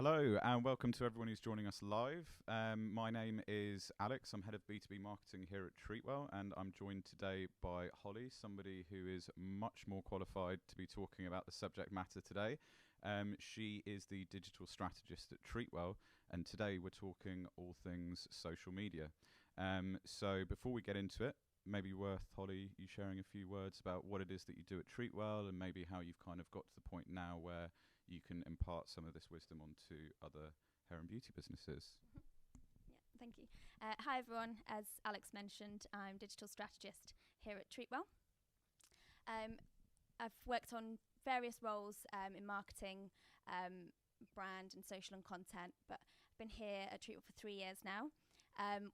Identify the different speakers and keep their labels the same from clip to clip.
Speaker 1: Hello and welcome to everyone who's joining us live. My name is Alex. I'm head of B2B marketing here at Treatwell, and I'm joined today by Holly, somebody who is much more qualified to be talking about the subject matter today. She is the digital strategist at Treatwell, and today we're talking all things social media. So before we get into it, maybe worth, Holly, you sharing a few words about what it is that you do at Treatwell and maybe how you've kind of got to the point now where you can impart some of this wisdom onto other hair and beauty businesses.
Speaker 2: Yeah, thank you. Hi everyone, as Alex mentioned, I'm digital strategist here at Treatwell. I've worked on various roles in marketing, brand and social and content, but I've been here at Treatwell for 3 years now,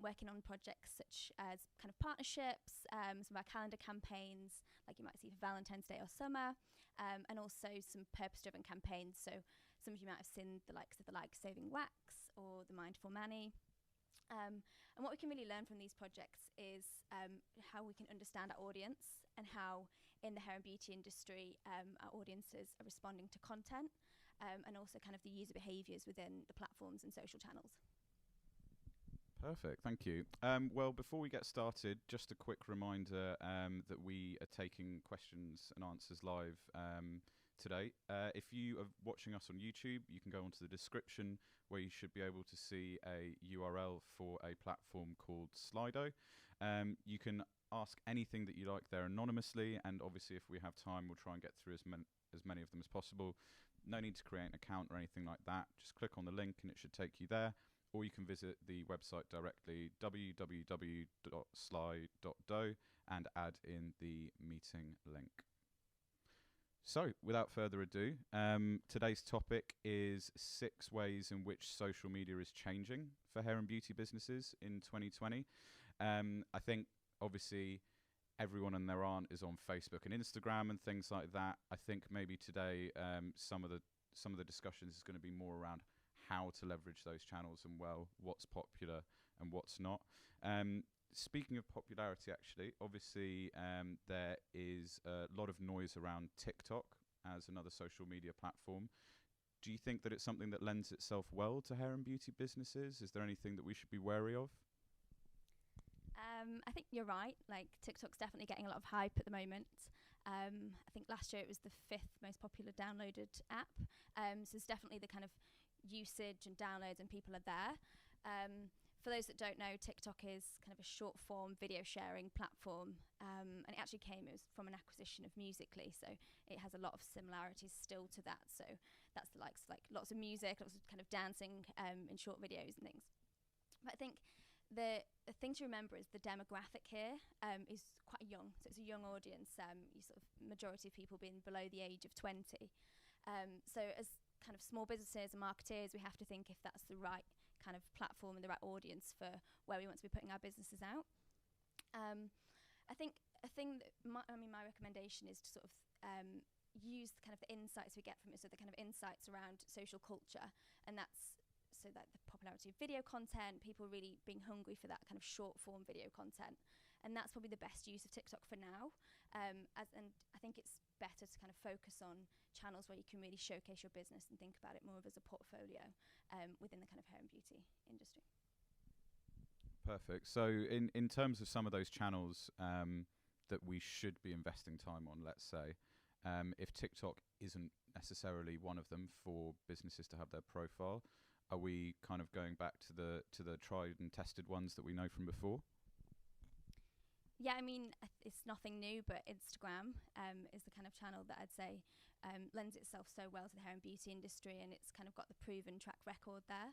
Speaker 2: working on projects such as kind of partnerships, some of our calendar campaigns, like you might see for Valentine's Day or summer, and also some purpose-driven campaigns. So some of you might have seen the likes of the Like Saving Wax or the Mindful Mani. And what we can really learn from these projects is how we can understand our audience and how in the hair and beauty industry our audiences are responding to content, and also kind of the user behaviours within the platforms and social channels.
Speaker 1: Perfect, thank you. Well, before we get started, just a quick reminder that we are taking questions and answers live today. If you are watching us on YouTube, you can go onto the description where you should be able to see a URL for a platform called Sli.do. You can ask anything that you like there anonymously, and obviously if we have time, we'll try and get through as many of them as possible. No need to create an account or anything like that. Just click on the link and it should take you there. Or you can visit the website directly, www.sli.do, and add in the meeting link. So, without further ado, today's topic is 6 ways in which social media is changing for hair and beauty businesses in 2020. I think, obviously, everyone and their aunt is on Facebook and Instagram and things like that. I think maybe today some of the discussions is going to be more around how to leverage those channels and, well, what's popular and what's not. Speaking of popularity, actually, obviously there is a lot of noise around TikTok as another social media platform. Do you think that it's something that lends itself well to hair and beauty businesses? Is there anything that we should be wary of?
Speaker 2: I think you're right. Like TikTok's definitely getting a lot of hype at the moment. I think last year it was the 5th most popular downloaded app. So it's definitely the kind of usage and downloads and people are there. For those that don't know, TikTok is kind of a short form video sharing platform, and it actually it was from an acquisition of Musical.ly, so it has a lot of similarities still to that. So that's the likes like lots of music, lots of kind of dancing in short videos and things. But I think the thing to remember is the demographic here is quite young, so it's a young audience. You sort of majority of people being below the age of 20. So as kind of small businesses and marketeers, we have to think if that's the right kind of platform and the right audience for where we want to be putting our businesses out. I think a thing that my recommendation is to sort of use the kind of the insights we get from it, so the kind of insights around social culture, and that's so that the popularity of video content, people really being hungry for that kind of short form video content, and that's probably the best use of TikTok for now. And I think it's better to kind of focus on channels where you can really showcase your business and think about it more of as a portfolio within the kind of hair and beauty industry.
Speaker 1: Perfect. So in terms of some of those channels that we should be investing time on, let's say, if TikTok isn't necessarily one of them for businesses to have their profile, are we kind of going back to the tried and tested ones that we know from before?
Speaker 2: Yeah, I mean, it's nothing new, but Instagram is the kind of channel that I'd say lends itself so well to the hair and beauty industry, and it's kind of got the proven track record there.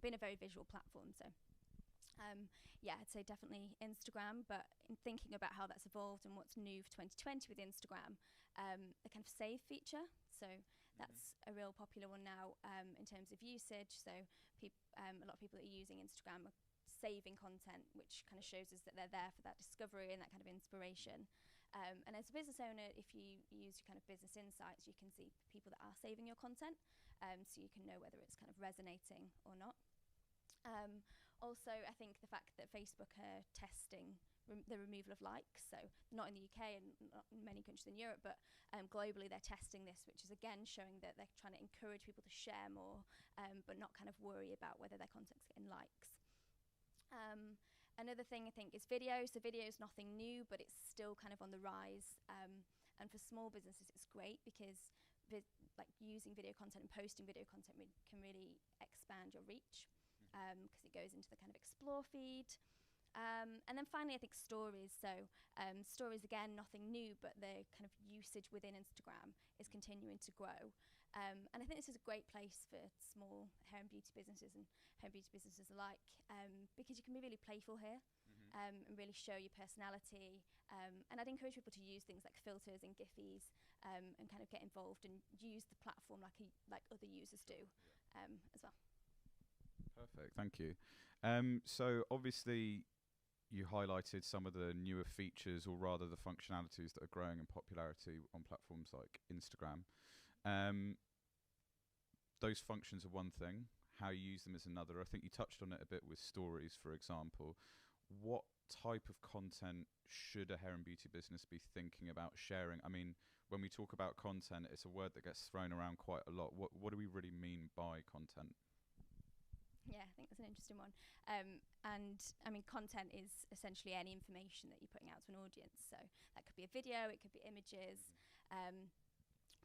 Speaker 2: Been a very visual platform, so yeah, I'd say definitely Instagram. But in thinking about how that's evolved and what's new for 2020 with Instagram, the kind of save feature. So that's a real popular one now in terms of usage. So a lot of people that are using Instagram are saving content, which kind of shows us that they're there for that discovery and that kind of inspiration. And as a business owner, if you use your kind of business insights, you can see people that are saving your content, so you can know whether it's kind of resonating or not. Also, I think the fact that Facebook are testing the removal of likes. So not in the UK and not in many countries in Europe, but globally they're testing this, which is again showing that they're trying to encourage people to share more, but not kind of worry about whether their content's getting likes. Another thing I think is video. So video is nothing new, but it's still kind of on the rise. And for small businesses, it's great because like using video content and posting video content can really expand your reach, because it goes into the kind of explore feed. And then finally, I think stories. So stories, again, nothing new, but the kind of usage within Instagram is continuing to grow. And I think this is a great place for small hair and beauty businesses and home beauty businesses alike, because you can be really playful here, and really show your personality. And I'd encourage people to use things like filters and Giphies, and kind of get involved and use the platform like other users do, as well.
Speaker 1: Perfect, thank you. So obviously you highlighted some of the newer features, or rather the functionalities that are growing in popularity on platforms like Instagram. Those functions are one thing, how you use them is another. I think you touched on it a bit with stories, for example. What type of content should a hair and beauty business be thinking about sharing? I mean, when we talk about content, it's a word that gets thrown around quite a lot. What do we really mean by content?
Speaker 2: Yeah, I think that's an interesting one. And I mean, content is essentially any information that you're putting out to an audience. So that could be a video, it could be images.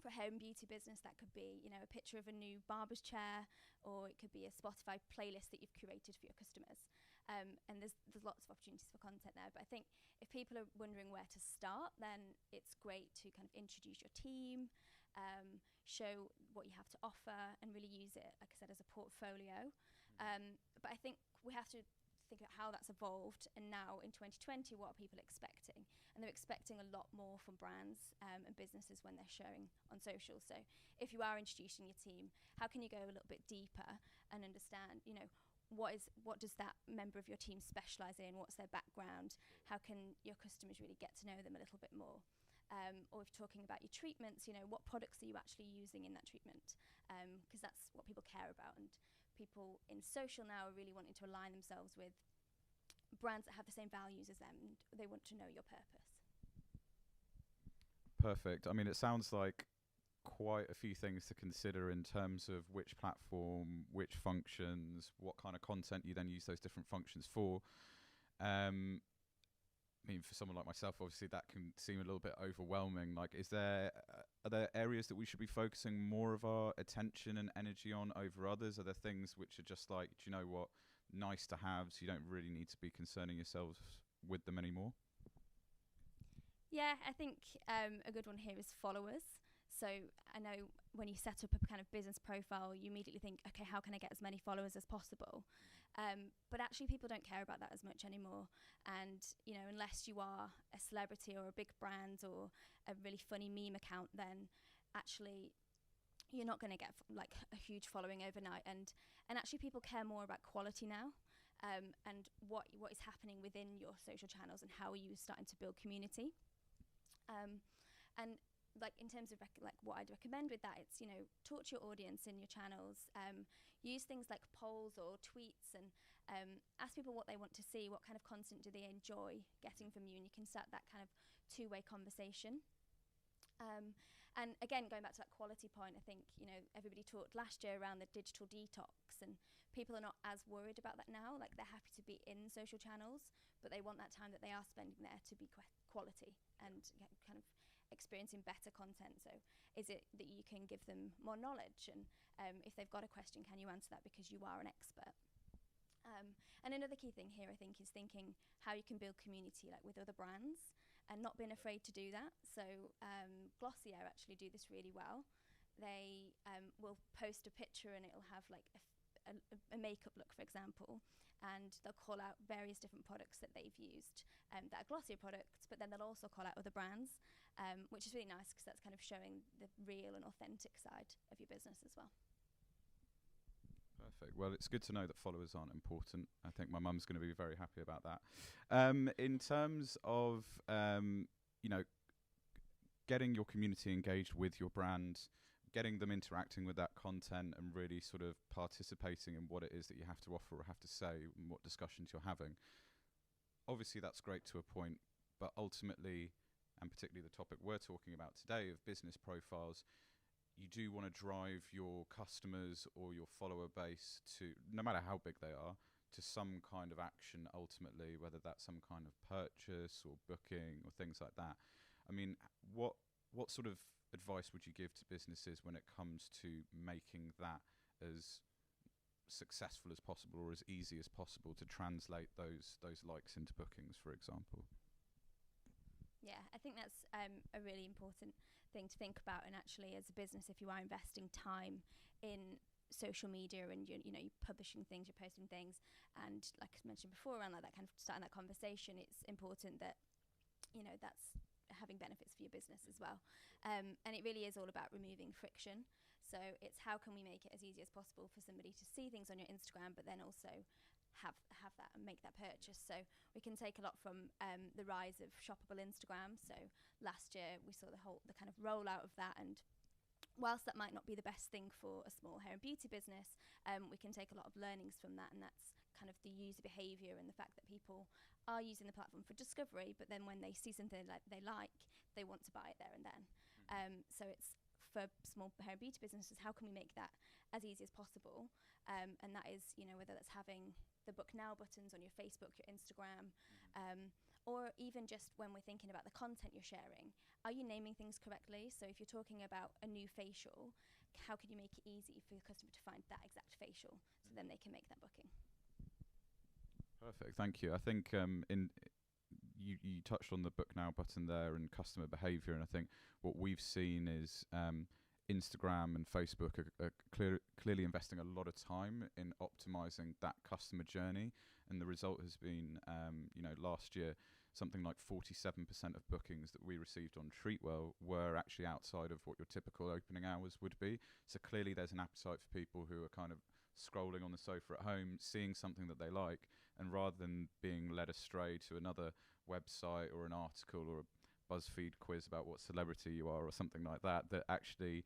Speaker 2: For a home beauty business, that could be, you know, a picture of a new barber's chair, or it could be a Spotify playlist that you've curated for your customers. And there's lots of opportunities for content there. But I think if people are wondering where to start, then it's great to kind of introduce your team, show what you have to offer, and really use it, like I said, as a portfolio. But I think we have to think about how that's evolved, and now in 2020, what are people expecting? And they're expecting a lot more from brands and businesses when they're showing on social. So if you are introducing your team, how can you go a little bit deeper and understand, you know, what does that member of your team specialize in? What's their background? How can your customers really get to know them a little bit more? Or if you're talking about your treatments, you know, what products are you actually using in that treatment? Because that's what people care about. And people in social now are really wanting to align themselves with brands that have the same values as them, and they want to know your purpose.
Speaker 1: Perfect. I mean, it sounds like quite a few things to consider in terms of which platform, which functions, what kind of content you then use those different functions for. I mean, for someone like myself, obviously that can seem a little bit overwhelming. Like, are there areas that we should be focusing more of our attention and energy on over others? Are there things which are just like, do you know what, nice to have, so you don't really need to be concerning yourselves with them anymore?
Speaker 2: Yeah, I think a good one here is followers. So I know when you set up a kind of business profile, you immediately think, okay, how can I get as many followers as possible? But actually people don't care about that as much anymore. And, you know, unless you are a celebrity or a big brand or a really funny meme account, then actually you're not going to get like a huge following overnight. And actually people care more about quality now, and what is happening within your social channels and how are you starting to build community. And like in terms of like what I'd recommend with that, it's, you know, talk to your audience in your channels, use things like polls or tweets, and ask people what they want to see, what kind of content do they enjoy getting from you, and you can start that kind of two-way conversation. And again, going back to that quality point, I think, you know, everybody talked last year around the digital detox, and people are not as worried about that now. Like, they're happy to be in social channels, but they want that time that they are spending there to be quality and kind of experiencing better content. So is it that you can give them more knowledge, and if they've got a question, can you answer that because you are an expert? And another key thing here, I think, is thinking how you can build community, like with other brands, and not being afraid to do that. So Glossier actually do this really well. They will post a picture and it'll have like a makeup look, for example, and they'll call out various different products that they've used that are Glossier products, but then they'll also call out other brands, which is really nice because that's kind of showing the real and authentic side of your business as well.
Speaker 1: Perfect. Well, it's good to know that followers aren't important. I think my mum's going to be very happy about that. In terms of, you know, getting your community engaged with your brand, getting them interacting with that content and really sort of participating in what it is that you have to offer or have to say and what discussions you're having, obviously that's great to a point, but ultimately, and particularly the topic we're talking about today of business profiles, you do want to drive your customers or your follower base to, no matter how big they are, to some kind of action ultimately, whether that's some kind of purchase or booking or things like that. I mean, what sort of advice would you give to businesses when it comes to making that as successful as possible or as easy as possible to translate those likes into bookings, for example?
Speaker 2: Yeah, I think that's a really important thing to think about. And actually, as a business, if you are investing time in social media and you're publishing things, you're posting things, and like I mentioned before, around like that kind of starting that conversation, it's important that that's having benefits for your business as well. And it really is all about removing friction. So it's how can we make it as easy as possible for somebody to see things on your Instagram, but then also have that and make that purchase. So we can take a lot from the rise of shoppable Instagram. So last year we saw the kind of rollout of that, and whilst that might not be the best thing for a small hair and beauty business, we can take a lot of learnings from that, and that's kind of the user behaviour and the fact that people are using the platform for discovery, but then when they see something they want to buy it there and then. So it's for small hair and beauty businesses, how can we make that as easy as possible? And that is, whether that's having the book now buttons on your Facebook, your Instagram, or even just when we're thinking about the content you're sharing, are you naming things correctly? So if you're talking about a new facial, how can you make it easy for your customer to find that exact facial so then they can make that booking?
Speaker 1: Perfect, thank you. I think you touched on the book now button there and customer behaviour, and I think what we've seen is Instagram and Facebook are clearly investing a lot of time in optimizing that customer journey, and the result has been, last year, something like 47% of bookings that we received on Treatwell were actually outside of what your typical opening hours would be. So clearly there's an appetite for people who are kind of scrolling on the sofa at home, seeing something that they like, and rather than being led astray to another website or an article or a BuzzFeed quiz about what celebrity you are or something like that, that actually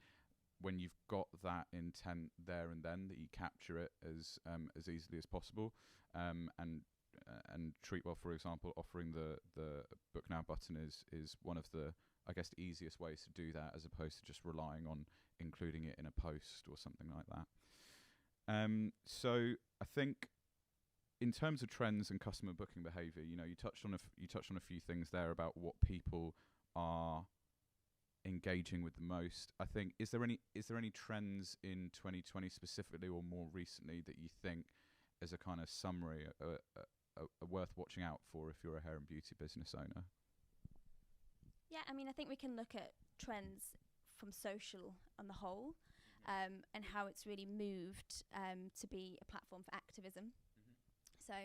Speaker 1: when you've got that intent there and then, that you capture it as easily as possible. And Treatwell, for example, offering the book now button is one of the, I guess, the easiest ways to do that, as opposed to just relying on including it in a post or something like that. So I think in terms of trends and customer booking behaviour, you touched on a few things there about what people are engaging with the most. I think is there any trends in 2020 specifically or more recently that you think, as a kind of summary, are worth watching out for if you're a hair and beauty business owner?
Speaker 2: Yeah, I mean, I think we can look at trends from social on the whole, and how it's really moved to be a platform for activism. So,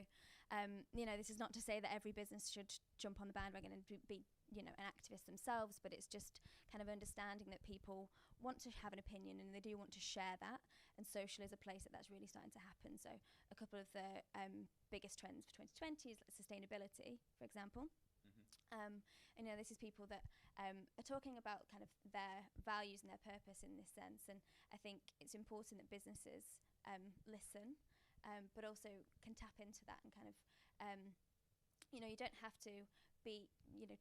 Speaker 2: this is not to say that every business should jump on the bandwagon and be an activist themselves, but it's just kind of understanding that people want to have an opinion and they do want to share that, and social is a place that's really starting to happen. So a couple of the biggest trends for 2020 is like sustainability, for example. This is people that are talking about kind of their values and their purpose in this sense, and I think it's important that businesses listen, but also can tap into that and kind of you don't have to be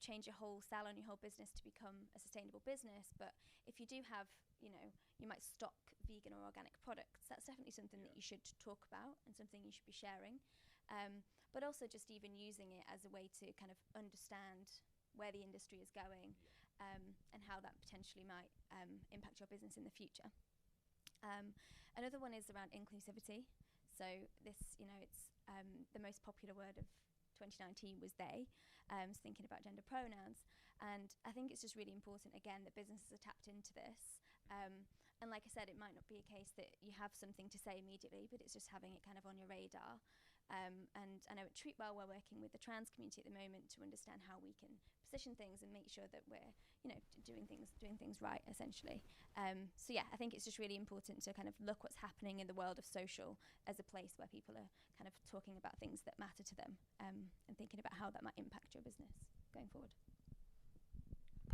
Speaker 2: change your whole salon, your whole business to become a sustainable business, but if you do have you might stock vegan or organic products, that's definitely something that you should talk about and something you should be sharing, but also just even using it as a way to kind of understand where the industry is going, and how that potentially might impact your business in the future. Another one is around inclusivity. So this, it's the most popular word of 2019 was they, so thinking about gender pronouns. And I think it's just really important, again, that businesses are tapped into this. And like I said, it might not be a case that you have something to say immediately, but it's just having it kind of on your radar. And I know at Treatwell we're working with the trans community at the moment to understand how we can position things and make sure that we're doing things right, essentially. So yeah, I think it's just really important to kind of look what's happening in the world of social as a place where people are kind of talking about things that matter to them, and thinking about how that might impact your business going forward.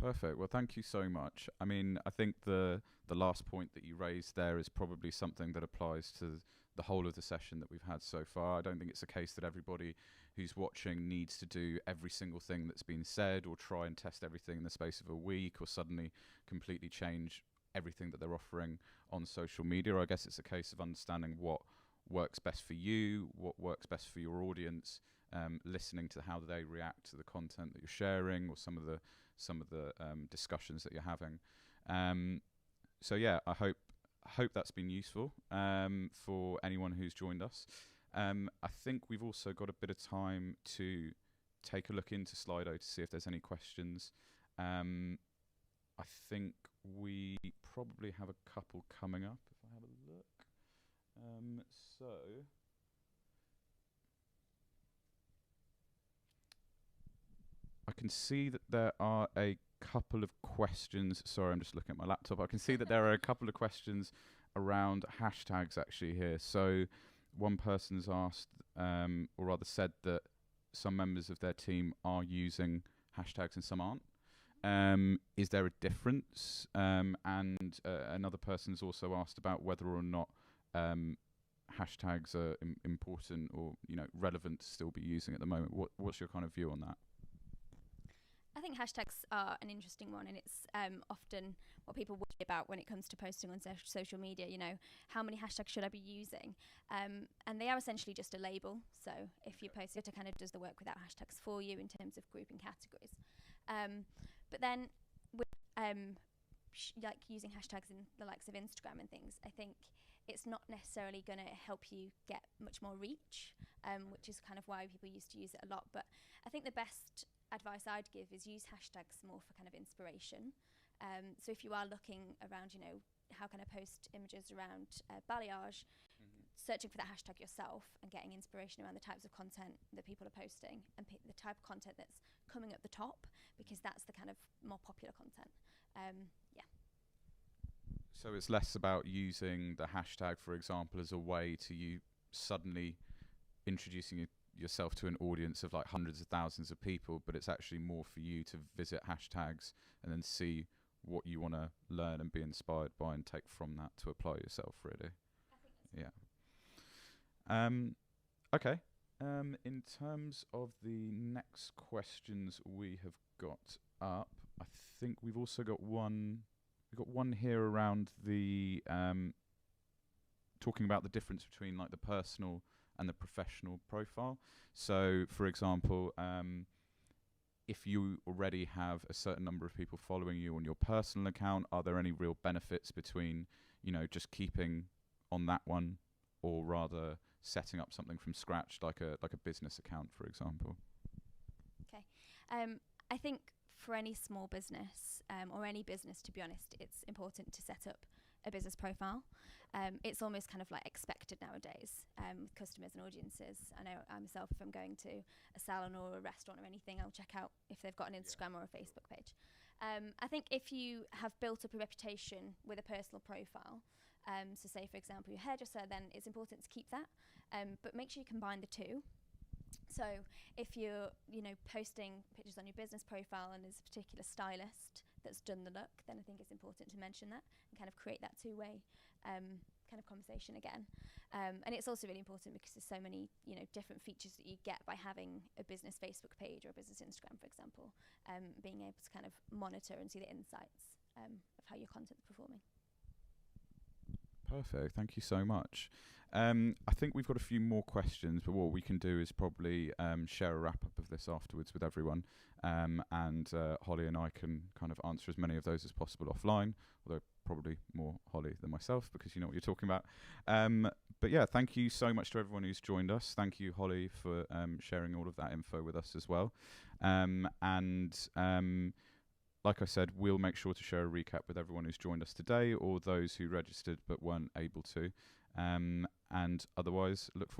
Speaker 1: Perfect. Well, thank you so much. I mean, I think the last point that you raised there is probably something that applies to the whole of the session that we've had so far. I don't think it's a case that everybody who's watching needs to do every single thing that's been said or try and test everything in the space of a week or suddenly completely change everything that they're offering on social media. I guess it's a case of understanding what works best for you, what works best for your audience, listening to how they react to the content that you're sharing or some of the discussions that you're having. So yeah, I hope that's been useful for anyone who's joined us. I think we've also got a bit of time to take a look into Slido to see if there's any questions. I think we probably have a couple coming up if I have a look. So I can see that there are a couple of questions. Sorry, I'm just looking at my laptop. I can see that there are a couple of questions around hashtags actually here. So one person's asked, or rather said, that some members of their team are using hashtags and some aren't. Is there a difference? And another person's also asked about whether or not hashtags are important or relevant to still be using at the moment. What's your kind of view on that?
Speaker 2: I think hashtags are an interesting one, and it's often what people worry about when it comes to posting on social media. How many hashtags should I be using? And they are essentially just a label. So if you post it, it kind of does the work without hashtags for you in terms of grouping categories. But then with like using hashtags in the likes of Instagram and things, I think it's not necessarily going to help you get much more reach, which is kind of why people used to use it a lot. But I think the best advice I'd give is use hashtags more for kind of inspiration. So if you are looking around, how can I post images around balayage, searching for that hashtag yourself and getting inspiration around the types of content that people are posting and the type of content that's coming at the top, because that's the kind of more popular content. Yeah.
Speaker 1: So it's less about using the hashtag, for example, as a way to you suddenly introducing yourself to an audience of like hundreds of thousands of people, but it's actually more for you to visit hashtags and then see what you want to learn and be inspired by and take from that to apply yourself, really. Yeah. Okay. In terms of the next questions we have got up, I think we've also got one. We've got one here around the talking about the difference between like the personal and the professional profile. So, for example, if you already have a certain number of people following you on your personal account, are there any real benefits between, just keeping on that one, or rather setting up something from scratch, like a business account, for example?
Speaker 2: Okay. I think for any small business, or any business, to be honest, it's important to set up a business profile. It's almost kind of like expected nowadays with customers and audiences. I know I myself, if I'm going to a salon or a restaurant or anything, I'll check out if they've got an Instagram or a Facebook page. I think if you have built up a reputation with a personal profile, so say for example your hairdresser, then it's important to keep that, but make sure you combine the two. So if you're posting pictures on your business profile and there's a particular stylist that's done the look, then I think it's important to mention that and kind of create that two-way kind of conversation again. And it's also really important because there's so many different features that you get by having a business Facebook page or a business Instagram, for example, being able to kind of monitor and see the insights of how your content's performing.
Speaker 1: Perfect. Thank you so much. I think we've got a few more questions, but what we can do is probably share a wrap-up of this afterwards with everyone, and Holly and I can kind of answer as many of those as possible offline, although probably more Holly than myself because you know what you're talking about. But yeah, thank you so much to everyone who's joined us. Thank you, Holly, for sharing all of that info with us as well. Like I said, we'll make sure to share a recap with everyone who's joined us today or those who registered but weren't able to. And otherwise, look forward